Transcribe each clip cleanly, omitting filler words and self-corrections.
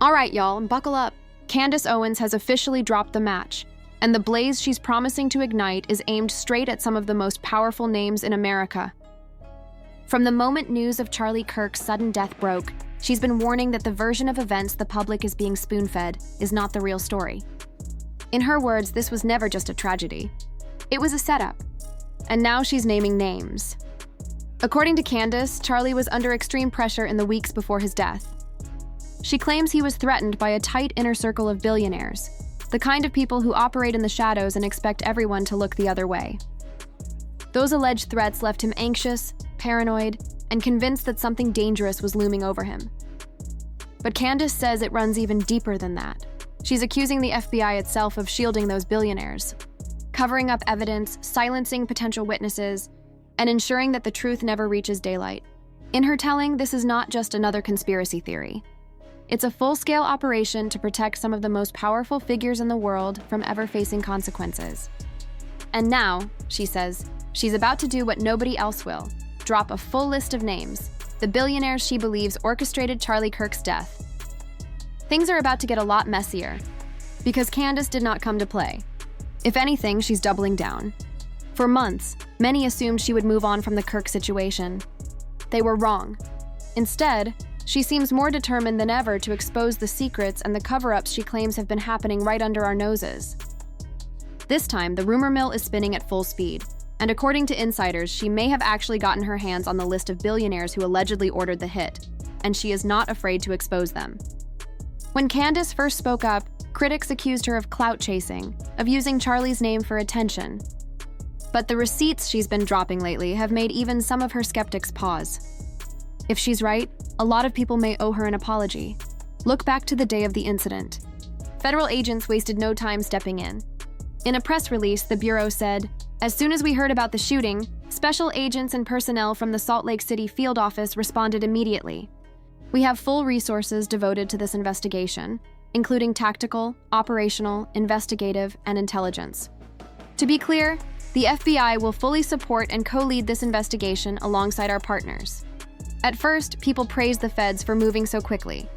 All right, y'all, buckle up. Candace Owens has officially dropped the match, and the blaze she's promising to ignite is aimed straight at some of the most powerful names in America. From the moment news of Charlie Kirk's sudden death broke, she's been warning that the version of events the public is being spoon-fed is not the real story. In her words, this was never just a tragedy. It was a setup. And now she's naming names. According to Candace, Charlie was under extreme pressure in the weeks before his death. She claims he was threatened by a tight inner circle of billionaires, the kind of people who operate in the shadows and expect everyone to look the other way. Those alleged threats left him anxious, paranoid, and convinced that something dangerous was looming over him. But Candace says it runs even deeper than that. She's accusing the FBI itself of shielding those billionaires, covering up evidence, silencing potential witnesses, and ensuring that the truth never reaches daylight. In her telling, this is not just another conspiracy theory. It's a full-scale operation to protect some of the most powerful figures in the world from ever facing consequences. And now, she says, she's about to do what nobody else will, drop a full list of names, the billionaires she believes orchestrated Charlie Kirk's death. Things are about to get a lot messier, because Candace did not come to play. If anything, she's doubling down. For months, many assumed she would move on from the Kirk situation. They were wrong. Instead, she seems more determined than ever to expose the secrets and the cover-ups she claims have been happening right under our noses. This time, the rumor mill is spinning at full speed, and according to insiders, she may have actually gotten her hands on the list of billionaires who allegedly ordered the hit, and she is not afraid to expose them. When Candace first spoke up, critics accused her of clout chasing, of using Charlie's name for attention. But the receipts she's been dropping lately have made even some of her skeptics pause. If she's right, a lot of people may owe her an apology. Look back to the day of the incident. Federal agents wasted no time stepping in. In a press release, the Bureau said, "As soon as we heard about the shooting, special agents and personnel from the Salt Lake City field office responded immediately. We have full resources devoted to this investigation, including tactical, operational, investigative, and intelligence. To be clear, the FBI will fully support and co-lead this investigation alongside our partners." At first, people praised the feds for moving so quickly.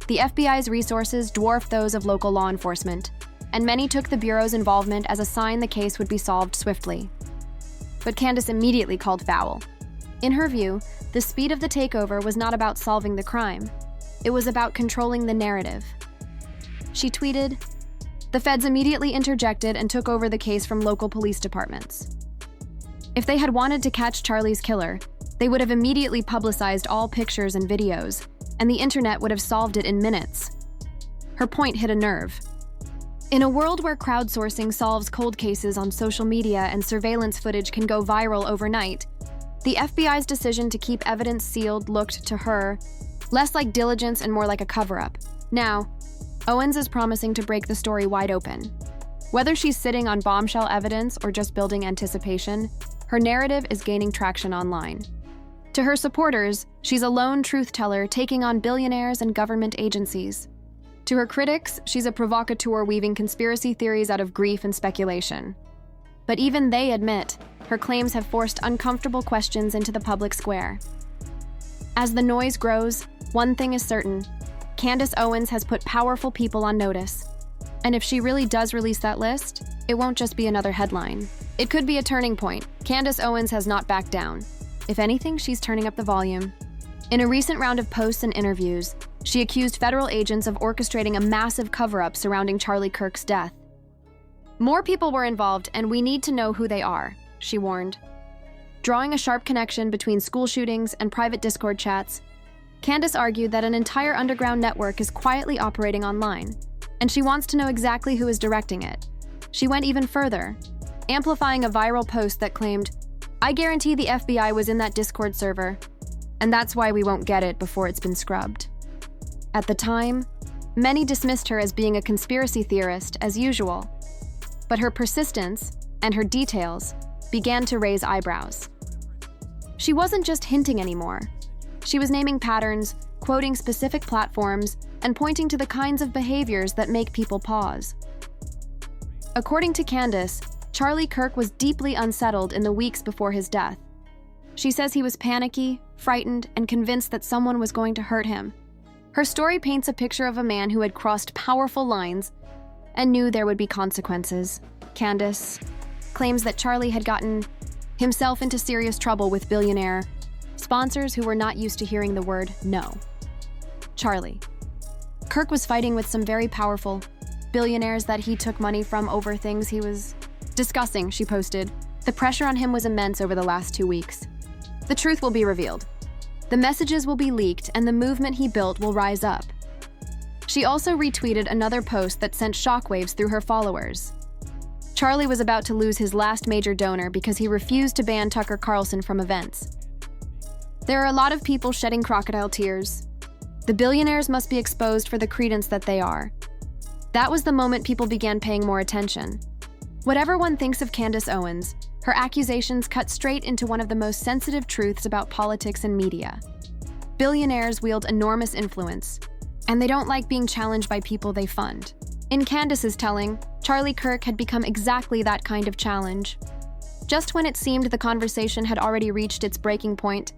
The FBI's resources dwarfed those of local law enforcement, and many took the Bureau's involvement as a sign the case would be solved swiftly. But Candace immediately called foul. In her view, the speed of the takeover was not about solving the crime. It was about controlling the narrative. She tweeted, "The feds immediately interjected and took over the case from local police departments. If they had wanted to catch Charlie's killer, they would have immediately publicized all pictures and videos, and the internet would have solved it in minutes." Her point hit a nerve. In a world where crowdsourcing solves cold cases on social media and surveillance footage can go viral overnight, the FBI's decision to keep evidence sealed looked, to her, less like diligence and more like a cover-up. Now, Owens is promising to break the story wide open. Whether she's sitting on bombshell evidence or just building anticipation, her narrative is gaining traction online. To her supporters, she's a lone truth-teller taking on billionaires and government agencies. To her critics, she's a provocateur weaving conspiracy theories out of grief and speculation. But even they admit, her claims have forced uncomfortable questions into the public square. As the noise grows, one thing is certain: Candace Owens has put powerful people on notice. And if she really does release that list, it won't just be another headline. It could be a turning point. Candace Owens has not backed down. If anything, she's turning up the volume. In a recent round of posts and interviews, she accused federal agents of orchestrating a massive cover-up surrounding Charlie Kirk's death. "More people were involved, and we need to know who they are," she warned. Drawing a sharp connection between school shootings and private Discord chats, Candace argued that an entire underground network is quietly operating online, and she wants to know exactly who is directing it. She went even further, amplifying a viral post that claimed, "I guarantee the FBI was in that Discord server, and that's why we won't get it before it's been scrubbed." At the time, many dismissed her as being a conspiracy theorist as usual, but her persistence and her details began to raise eyebrows. She wasn't just hinting anymore. She was naming patterns, quoting specific platforms, and pointing to the kinds of behaviors that make people pause. According to Candace, Charlie Kirk was deeply unsettled in the weeks before his death. She says he was panicky, frightened, and convinced that someone was going to hurt him. Her story paints a picture of a man who had crossed powerful lines and knew there would be consequences. Candace claims that Charlie had gotten himself into serious trouble with Billionaire sponsors who were not used to hearing the word no. Charlie Kirk was fighting with some very powerful billionaires that he took money from over things he was discussing, she posted. The pressure on him was immense over the last 2 weeks. The truth will be revealed. The messages will be leaked and the movement he built will rise up. She also retweeted another post that sent shockwaves through her followers. Charlie was about to lose his last major donor because he refused to ban Tucker Carlson from events. There are a lot of people shedding crocodile tears. The billionaires must be exposed for the credence that they are. That was the moment people began paying more attention. Whatever one thinks of Candace Owens, her accusations cut straight into one of the most sensitive truths about politics and media. Billionaires wield enormous influence, and they don't like being challenged by people they fund. In Candace's telling, Charlie Kirk had become exactly that kind of challenge. Just when it seemed the conversation had already reached its breaking point,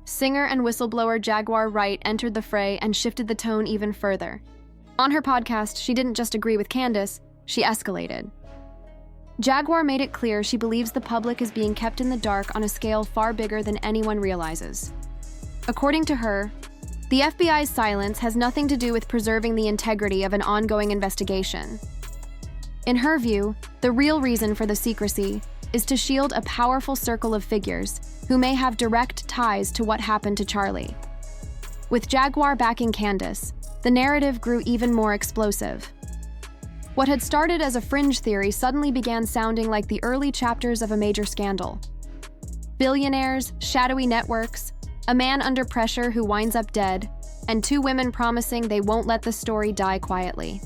singer and whistleblower Jaguar Wright entered the fray and shifted the tone even further. On her podcast, she didn't just agree with Candace, she escalated. Jaguar made it clear she believes the public is being kept in the dark on a scale far bigger than anyone realizes. According to her, the FBI's silence has nothing to do with preserving the integrity of an ongoing investigation. In her view, the real reason for the secrecy is to shield a powerful circle of figures who may have direct ties to what happened to Charlie. With Jaguar backing Candace, the narrative grew even more explosive. What had started as a fringe theory suddenly began sounding like the early chapters of a major scandal. Billionaires, shadowy networks, a man under pressure who winds up dead, and 2 women promising they won't let the story die quietly.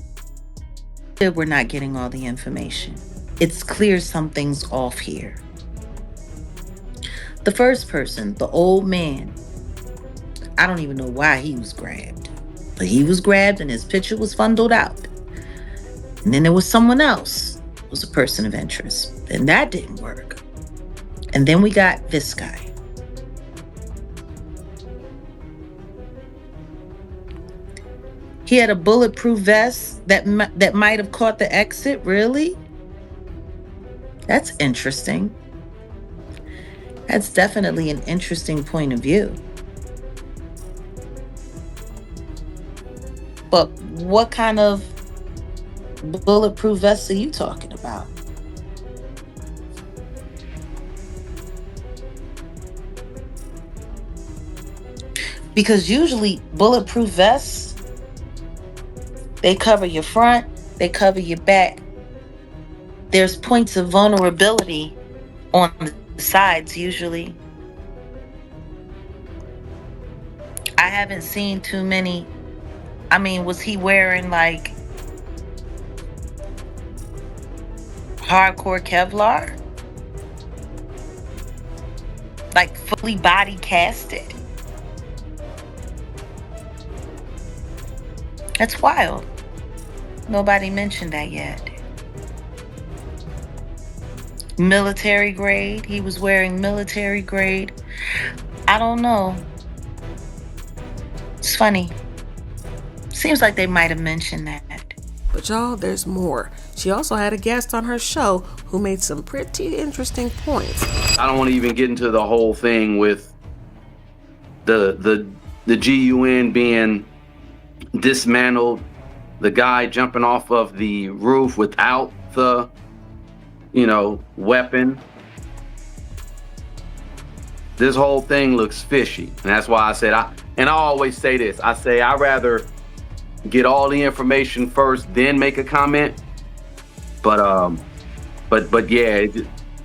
We're not getting all the information. It's clear something's off here. The first person, the old man, I don't even know why he was grabbed, but he was grabbed and his picture was funneled out. And then there was someone else who was a person of interest, and that didn't work. And then we got this guy. He had a bulletproof vest that might have caught the exit, really? That's interesting. That's definitely an interesting point of view. But what kind of bulletproof vest are you talking about? Because usually bulletproof vests, they cover your front, they cover your back. There's points of vulnerability on the sides usually. I haven't seen too many. I mean, was he wearing like hardcore Kevlar? Like fully body casted? That's wild. Nobody mentioned that yet. Military grade. He was wearing military grade. I don't know. It's funny. Seems like they might have mentioned that. But y'all, there's more. She also had a guest on her show who made some pretty interesting points. I don't want to even get into the whole thing with the GUN being dismantled, the guy jumping off of the roof without the, weapon. This whole thing looks fishy. And that's why I said, I always say this. I say, I'd rather get all the information first, then make a comment. But yeah,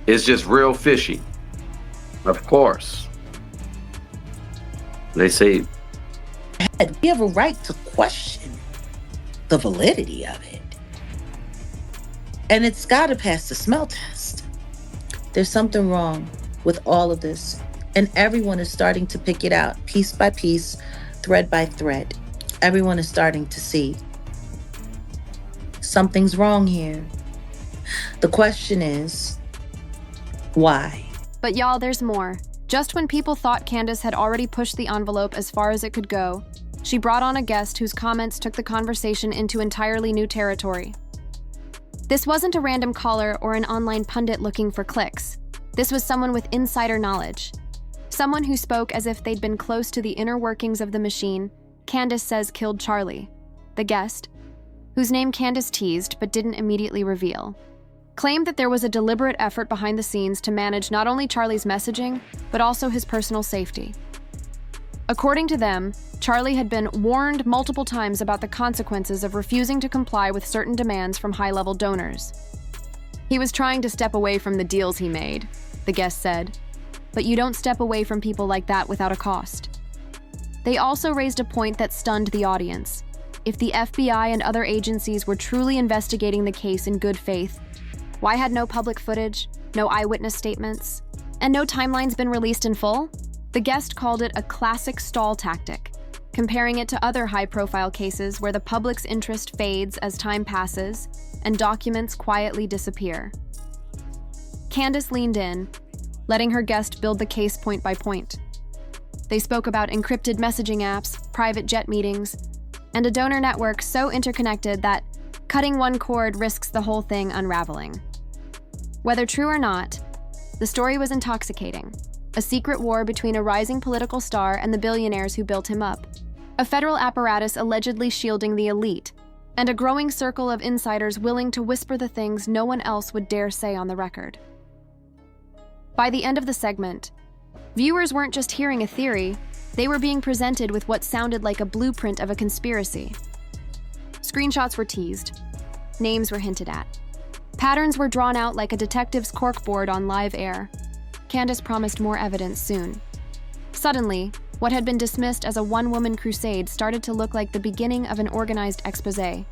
it's just real fishy. Of course. They say, we have a right to question the validity of it. And it's got to pass the smell test. There's something wrong with all of this. And everyone is starting to pick it out piece by piece, thread by thread. Everyone is starting to see something's wrong here. The question is, why? But y'all, there's more. Just when people thought Candace had already pushed the envelope as far as it could go, she brought on a guest whose comments took the conversation into entirely new territory. This wasn't a random caller or an online pundit looking for clicks. This was someone with insider knowledge. Someone who spoke as if they'd been close to the inner workings of the machine Candace says killed Charlie. The guest, whose name Candace teased but didn't immediately reveal, claimed that there was a deliberate effort behind the scenes to manage not only Charlie's messaging, but also his personal safety. According to them, Charlie had been warned multiple times about the consequences of refusing to comply with certain demands from high-level donors. He was trying to step away from the deals he made, the guest said, but you don't step away from people like that without a cost. They also raised a point that stunned the audience. If the FBI and other agencies were truly investigating the case in good faith, why had no public footage, no eyewitness statements, and no timelines been released in full? The guest called it a classic stall tactic, comparing it to other high-profile cases where the public's interest fades as time passes and documents quietly disappear. Candace leaned in, letting her guest build the case point by point. They spoke about encrypted messaging apps, private jet meetings, and a donor network so interconnected that cutting one cord risks the whole thing unraveling. Whether true or not, the story was intoxicating. A secret war between a rising political star and the billionaires who built him up. A federal apparatus allegedly shielding the elite, and a growing circle of insiders willing to whisper the things no one else would dare say on the record. By the end of the segment, viewers weren't just hearing a theory, they were being presented with what sounded like a blueprint of a conspiracy. Screenshots were teased. Names were hinted at. Patterns were drawn out like a detective's corkboard on live air. Candace promised more evidence soon. Suddenly, what had been dismissed as a one-woman crusade started to look like the beginning of an organized exposé.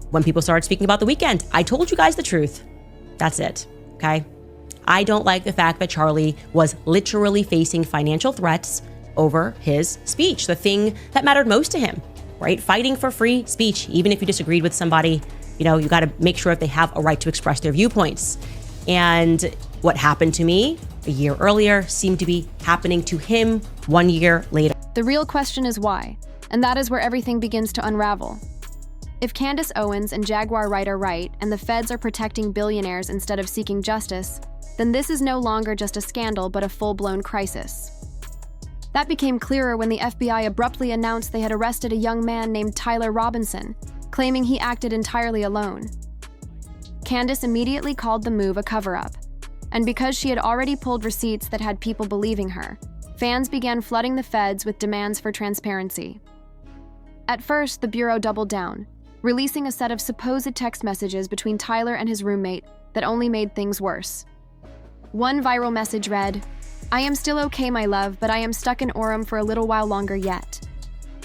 When people started speaking about the weekend, I told you guys the truth. That's it, okay? I don't like the fact that Charlie was literally facing financial threats over his speech, the thing that mattered most to him, right? Fighting for free speech. Even if you disagreed with somebody, you got to make sure that they have a right to express their viewpoints. And what happened to me a year earlier seemed to be happening to him 1 year later. The real question is why, and that is where everything begins to unravel. If Candace Owens and Jaguar Wright are right, and the feds are protecting billionaires instead of seeking justice, then this is no longer just a scandal but a full-blown crisis. That became clearer when the FBI abruptly announced they had arrested a young man named Tyler Robinson, claiming he acted entirely alone. Candace immediately called the move a cover-up, and because she had already pulled receipts that had people believing her, fans began flooding the feds with demands for transparency. At first, the Bureau doubled down, releasing a set of supposed text messages between Tyler and his roommate that only made things worse. One viral message read, "I am still okay, my love, but I am stuck in Orem for a little while longer yet.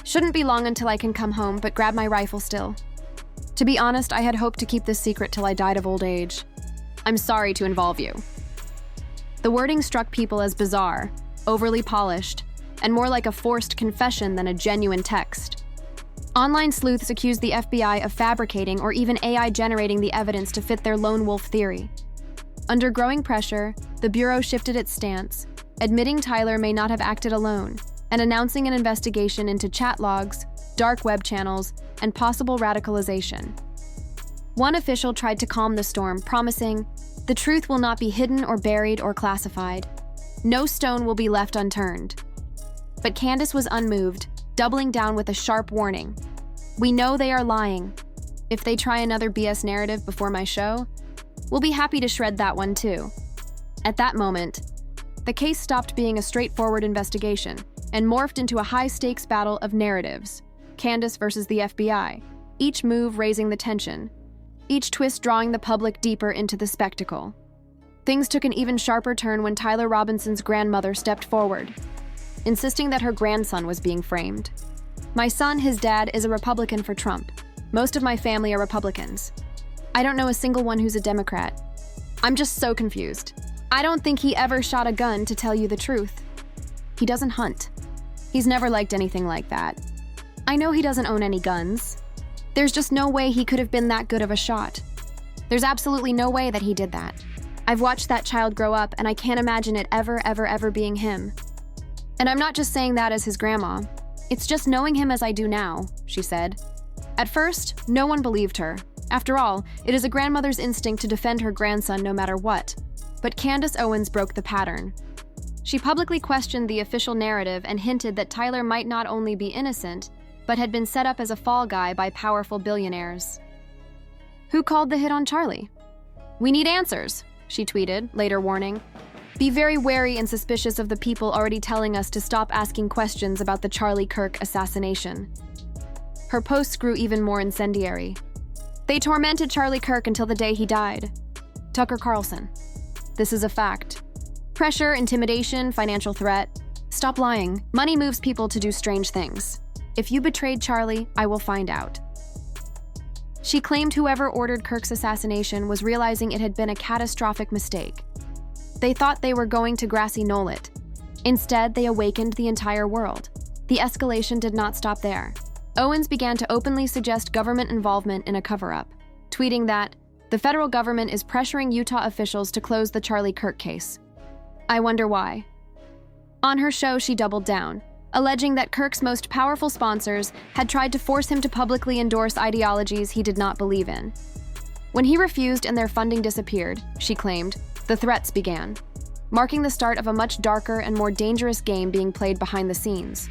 Shouldn't be long until I can come home, but grab my rifle still. To be honest, I had hoped to keep this secret till I died of old age. I'm sorry to involve you." The wording struck people as bizarre, overly polished, and more like a forced confession than a genuine text. Online sleuths accused the FBI of fabricating or even AI generating the evidence to fit their lone wolf theory. Under growing pressure, the Bureau shifted its stance, admitting Tyler may not have acted alone, and announcing an investigation into chat logs, dark web channels, and possible radicalization. One official tried to calm the storm, promising, "The truth will not be hidden or buried or classified. No stone will be left unturned." But Candace was unmoved, doubling down with a sharp warning. "We know they are lying. If they try another BS narrative before my show, we'll be happy to shred that one too." At that moment, the case stopped being a straightforward investigation and morphed into a high-stakes battle of narratives, Candace versus the FBI, each move raising the tension, each twist drawing the public deeper into the spectacle. Things took an even sharper turn when Tyler Robinson's grandmother stepped forward, insisting that her grandson was being framed. "My son, his dad, is a Republican for Trump. Most of my family are Republicans. I don't know a single one who's a Democrat. I'm just so confused. I don't think he ever shot a gun, to tell you the truth. He doesn't hunt. He's never liked anything like that. I know he doesn't own any guns. There's just no way he could have been that good of a shot. There's absolutely no way that he did that. I've watched that child grow up, and I can't imagine it ever being him. And I'm not just saying that as his grandma. "It's just knowing him as I do now," she said. At first, no one believed her. After all, it is a grandmother's instinct to defend her grandson no matter what. But Candace Owens broke the pattern. She publicly questioned the official narrative and hinted that Tyler might not only be innocent, but had been set up as a fall guy by powerful billionaires. Who called the hit on Charlie? "We need answers," she tweeted, later warning. "Be very wary and suspicious of the people already telling us to stop asking questions about the Charlie Kirk assassination." Her posts grew even more incendiary. "They tormented Charlie Kirk until the day he died. Tucker Carlson. This is a fact. Pressure, intimidation, financial threat. Stop lying. Money moves people to do strange things. If you betrayed Charlie, I will find out." She claimed whoever ordered Kirk's assassination was realizing it had been a catastrophic mistake. They thought they were going to grassy knoll it. Instead, they awakened the entire world. The escalation did not stop there. Owens began to openly suggest government involvement in a cover-up, tweeting that, "The federal government is pressuring Utah officials to close the Charlie Kirk case. I wonder why." On her show, she doubled down, alleging that Kirk's most powerful sponsors had tried to force him to publicly endorse ideologies he did not believe in. When he refused and their funding disappeared, she claimed, the threats began, marking the start of a much darker and more dangerous game being played behind the scenes.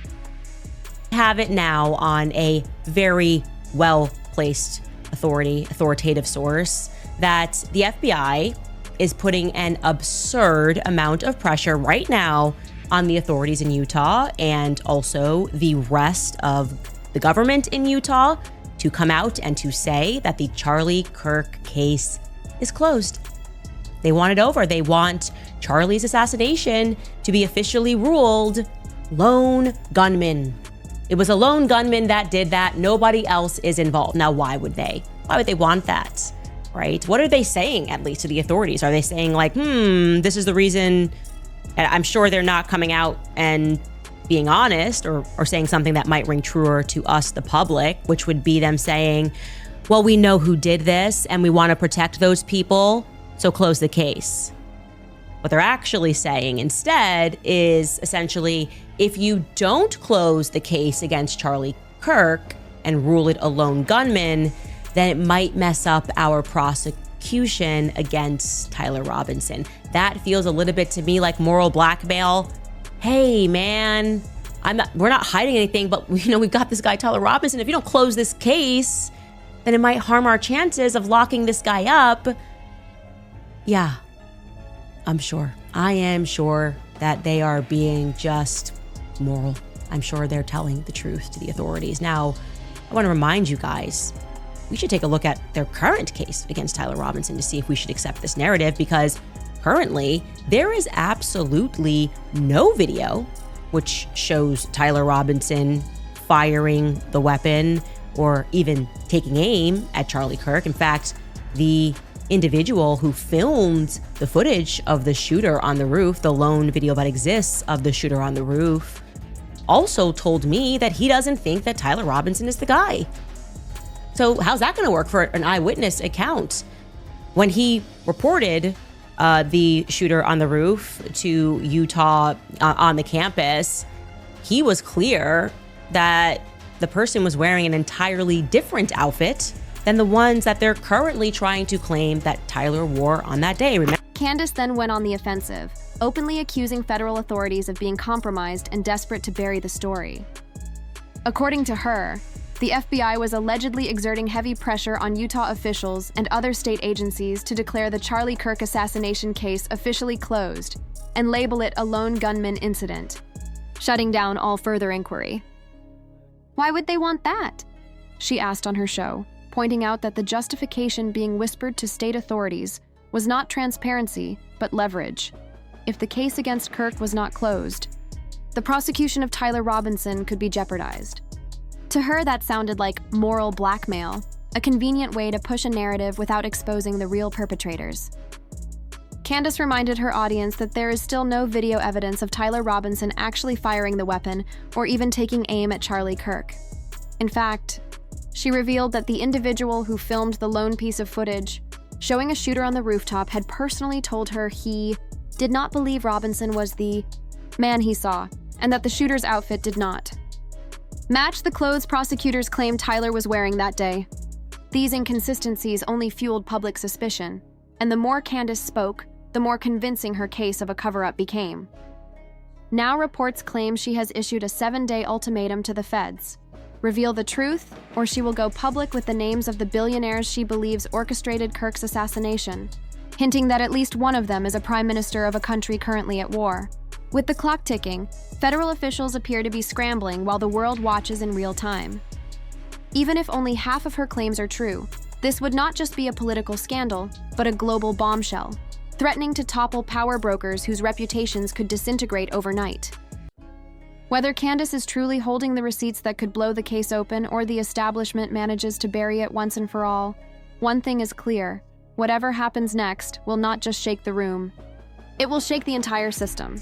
Have it now on a very well-placed authoritative source that the FBI is putting an absurd amount of pressure right now on the authorities in Utah and also the rest of the government in Utah to come out and to say that the Charlie Kirk case is closed. They want it over. They want Charlie's assassination to be officially ruled lone gunman. It was a lone gunman that did that. Nobody else is involved. Now, why would they? Why would they want that, right? What are they saying, at least, to the authorities? Are they saying like, this is the reason? And I'm sure they're not coming out and being honest or saying something that might ring truer to us, the public, which would be them saying, well, we know who did this and we want to protect those people, so close the case. What they're actually saying instead is essentially, if you don't close the case against Charlie Kirk and rule it a lone gunman, then it might mess up our prosecution against Tyler Robinson. That feels a little bit to me like moral blackmail. Hey, man, we're not hiding anything, but we've got this guy, Tyler Robinson. If you don't close this case, then it might harm our chances of locking this guy up. Yeah, I am sure that they are being just moral. I'm sure they're telling the truth to the authorities. Now, I want to remind you guys, we should take a look at their current case against Tyler Robinson to see if we should accept this narrative, because currently there is absolutely no video which shows Tyler Robinson firing the weapon or even taking aim at Charlie Kirk. In fact, the individual who filmed the footage of the shooter on the roof, the lone video that exists of the shooter on the roof, also told me that he doesn't think that Tyler Robinson is the guy. So how's that going to work for an eyewitness account? When he reported the shooter on the roof to Utah on the campus, he was clear that the person was wearing an entirely different outfit than the ones that they're currently trying to claim that Tyler wore on that day. Remember? Candace then went on the offensive, openly accusing federal authorities of being compromised and desperate to bury the story. According to her, the FBI was allegedly exerting heavy pressure on Utah officials and other state agencies to declare the Charlie Kirk assassination case officially closed and label it a lone gunman incident, shutting down all further inquiry. Why would they want that? She asked on her show, pointing out that the justification being whispered to state authorities was not transparency, but leverage. If the case against Kirk was not closed, the prosecution of Tyler Robinson could be jeopardized. To her, that sounded like moral blackmail, a convenient way to push a narrative without exposing the real perpetrators. Candace reminded her audience that there is still no video evidence of Tyler Robinson actually firing the weapon or even taking aim at Charlie Kirk. In fact, she revealed that the individual who filmed the lone piece of footage showing a shooter on the rooftop had personally told her he did not believe Robinson was the man he saw, and that the shooter's outfit did not. Match the clothes prosecutors claimed Tyler was wearing that day. These inconsistencies only fueled public suspicion, and the more Candace spoke, the more convincing her case of a cover-up became. Now reports claim she has issued a 7-day ultimatum to the feds. Reveal the truth, or she will go public with the names of the billionaires she believes orchestrated Kirk's assassination, hinting that at least one of them is a prime minister of a country currently at war. With the clock ticking, federal officials appear to be scrambling while the world watches in real time. Even if only half of her claims are true, this would not just be a political scandal, but a global bombshell, threatening to topple power brokers whose reputations could disintegrate overnight. Whether Candace is truly holding the receipts that could blow the case open or the establishment manages to bury it once and for all, one thing is clear: whatever happens next will not just shake the room. It will shake the entire system.